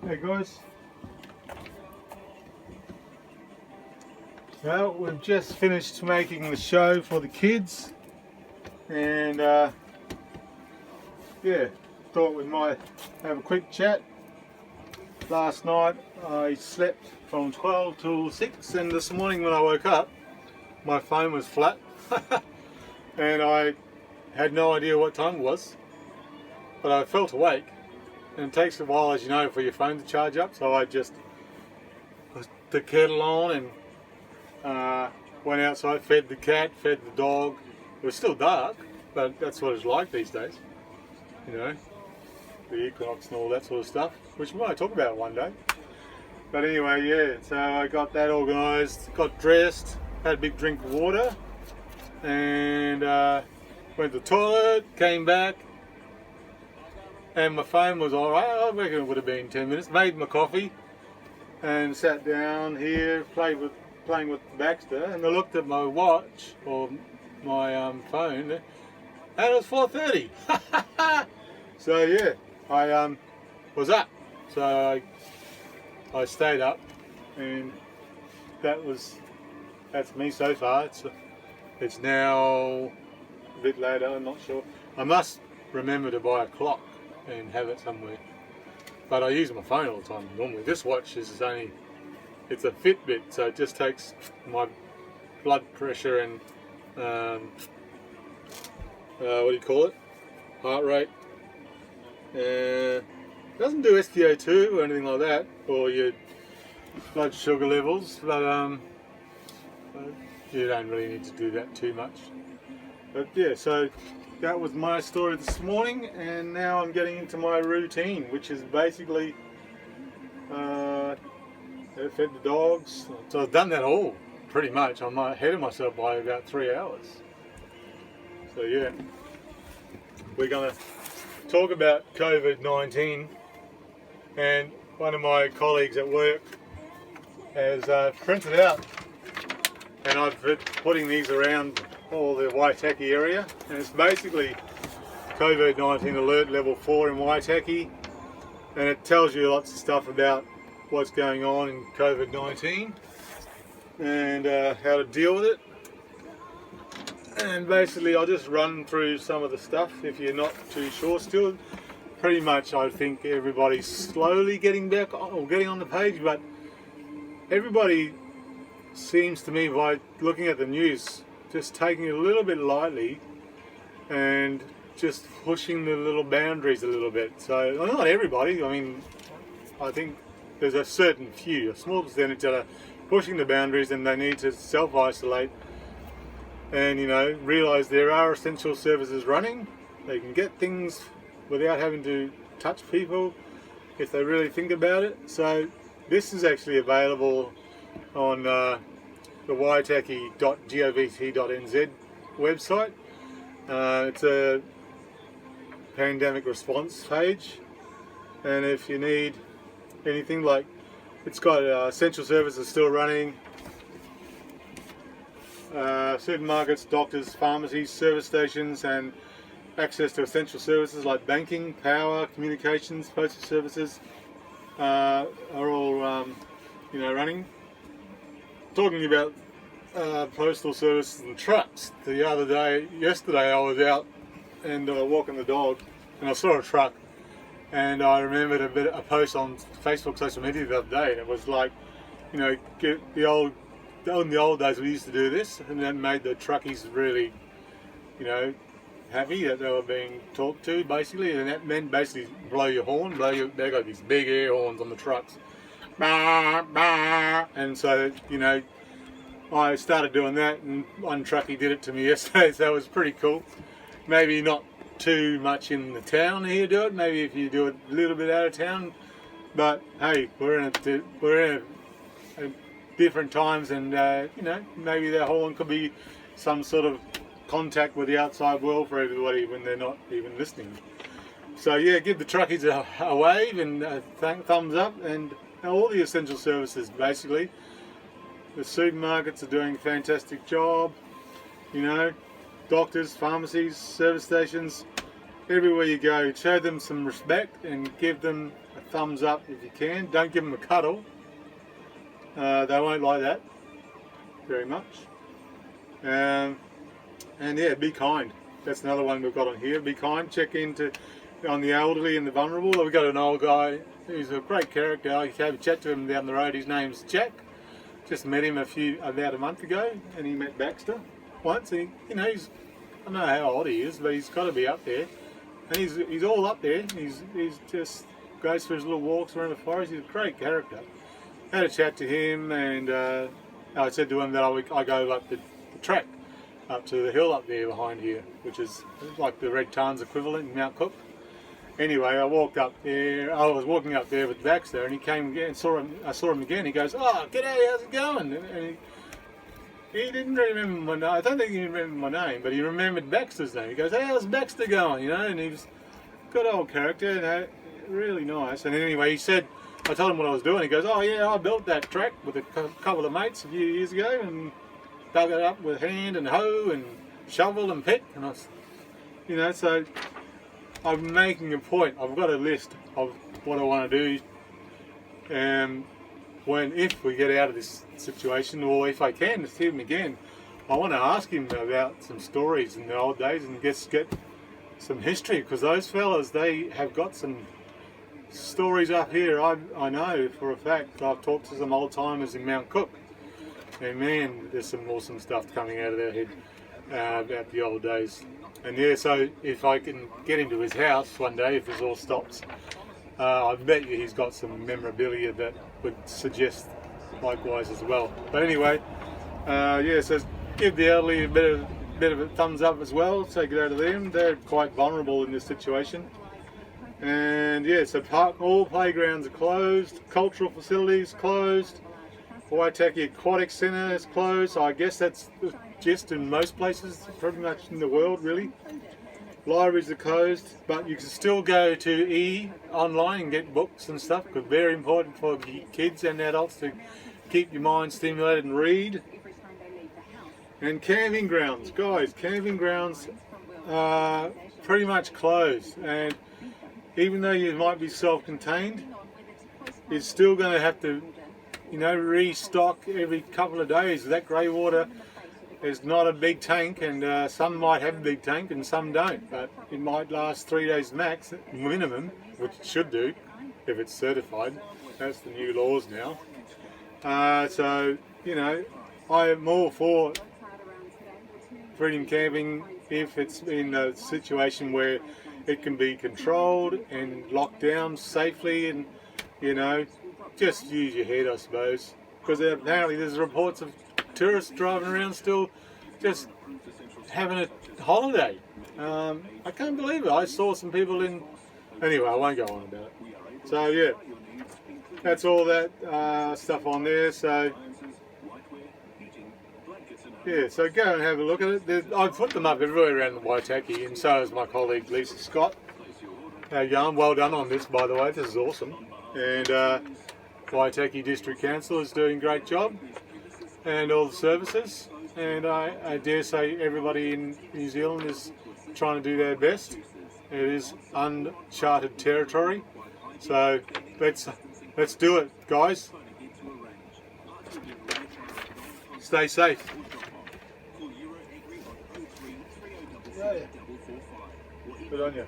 Hey guys, well, we've just finished making the show for the kids, and yeah, thought we might have a quick chat. Last night I slept from 12 till 6, and this morning when I woke up my phone was flat and I had no idea what time it was, but I felt awake. And it takes a while, as you know, for your phone to charge up, so I just put the kettle on and went outside, fed the cat, fed the dog. It was still dark, but that's what it's like these days, you know, the equinox and all that sort of stuff, which we might talk about one day. But anyway, yeah, so I got that organised, got dressed, had a big drink of water, and went to the toilet, came back, and my phone was alright. I reckon it would have been 10 minutes. Made my coffee and sat down here playing with Baxter, and I looked at my watch or my phone, and it was 4:30. So yeah, I was up. So I stayed up, and that's me so far. It's now a bit later. I'm not sure. I must remember to buy a clock and have it somewhere, but I use my phone all the time normally. This watch it's a Fitbit, so it just takes my blood pressure and what do you call it, heart rate. It doesn't do SpO2 or anything like that, or your blood sugar levels, but you don't really need to do that too much. But yeah, so that was my story this morning, and now I'm getting into my routine, which is basically I fed the dogs. So I've done that all pretty much. I'm ahead of myself by about 3 hours. So yeah, we're going to talk about COVID-19, and one of my colleagues at work has printed out, and I've been putting these around all the Waitaki area, and it's basically COVID-19 alert level 4 in Waitaki, and it tells you lots of stuff about what's going on in COVID-19 and how to deal with it. And basically I'll just run through some of the stuff if you're not too sure still. Pretty much I think everybody's slowly getting back or getting on the page, but everybody seems to me, by looking at the news, just taking it a little bit lightly and just pushing the little boundaries a little bit. So, well, not everybody, I mean, I think there's a certain few, a small percentage that are pushing the boundaries, and they need to self-isolate and, you know, realise there are essential services running. They can get things without having to touch people if they really think about it. So this is actually available on the waitaki.govt.nz website. It's a pandemic response page, and if you need anything, like, it's got essential services still running, supermarkets, doctors, pharmacies, service stations, and access to essential services like banking, power, communications, postal services are all you know, running. Talking about postal services and trucks, yesterday I was out and walking the dog, and I saw a truck, and I remembered a post on Facebook social media the other day, and it was like, you know, in the old days we used to do this, and that made the truckies really, you know, happy that they were being talked to, basically, and that meant basically blow your horn. They got these big air horns on the trucks, bah, bah. And so, you know, I started doing that, and one truckie did it to me yesterday, so it was pretty cool. Maybe not too much in the town here do it, maybe if you do it a little bit out of town, but hey, we're in different times, and you know, maybe that horn could be some sort of contact with the outside world for everybody when they're not even listening. So yeah, give the truckies a wave and a thumbs up, and all the essential services basically. The supermarkets are doing a fantastic job, you know, doctors, pharmacies, service stations, everywhere you go, show them some respect and give them a thumbs up if you can. Don't give them a cuddle. They won't like that very much. And yeah, be kind. That's another one we've got on here. Be kind. Check on the elderly and the vulnerable. We've got an old guy who's a great character. I have a chat to him down the road. His name's Jack. Just met him about a month ago, and he met Baxter once. And I don't know how old he is, but he's got to be up there. And he's all up there. He's just goes for his little walks around the forest. He's a great character. Had a chat to him, and I said to him that I go up the track up to the hill up there behind here, which is like the Red Tarn's equivalent in Mount Cook. Anyway, I walked up there. I was walking up there with Baxter, and he came again. I saw him again. He goes, "Oh, g'day, how's it going?" And he didn't remember my name. I don't think he remembered my name, but he remembered Baxter's name. He goes, "Hey, how's Baxter going?" And he was a good old character, really nice. And anyway, he said, I told him what I was doing. He goes, "Oh yeah, I built that track with a couple of mates a few years ago, and dug it up with hand and hoe and shovel and pick." And so I'm making a point. I've got a list of what I want to do, and if we get out of this situation, or if I can see him again, I want to ask him about some stories in the old days and just get some history, because those fellas, they have got some stories up here. I know for a fact. I've talked to some old timers in Mount Cook, and man, there's some awesome stuff coming out of their head about the old days. And yeah, so if I can get into his house one day, if this all stops, I bet you he's got some memorabilia that would suggest likewise as well. But anyway, so give the elderly a bit of a thumbs up as well. Take it out of them. They're quite vulnerable in this situation. And yeah, so all playgrounds are closed, cultural facilities closed, Waitaki Aquatic Centre is closed. So I guess that's just in most places, pretty much in the world really. Libraries are closed, but you can still go to online and get books and stuff, because very important for kids and adults to keep your mind stimulated and read. And camping grounds, guys, camping grounds are pretty much closed, and even though you might be self-contained, you're still going to have to restock every couple of days. That grey water is not a big tank, and some might have a big tank and some don't, but it might last 3 days max minimum, which it should do if it's certified. That's the new laws now. So I am all for freedom camping if it's in a situation where it can be controlled and locked down safely, and just use your head, I suppose, because apparently there's reports of tourists driving around still just having a holiday. I can't believe it. I saw some people anyway, I won't go on about it. So yeah, that's all that stuff on there. So yeah, so go and have a look at it. I've put them up everywhere around the Waitaki, and so has my colleague Lisa Scott. Well done on this, by the way. This is awesome. And Waitaki District Council is doing a great job, and all the services. And I dare say everybody in New Zealand is trying to do their best. It is uncharted territory, so let's do it, guys. Stay safe. Good on you.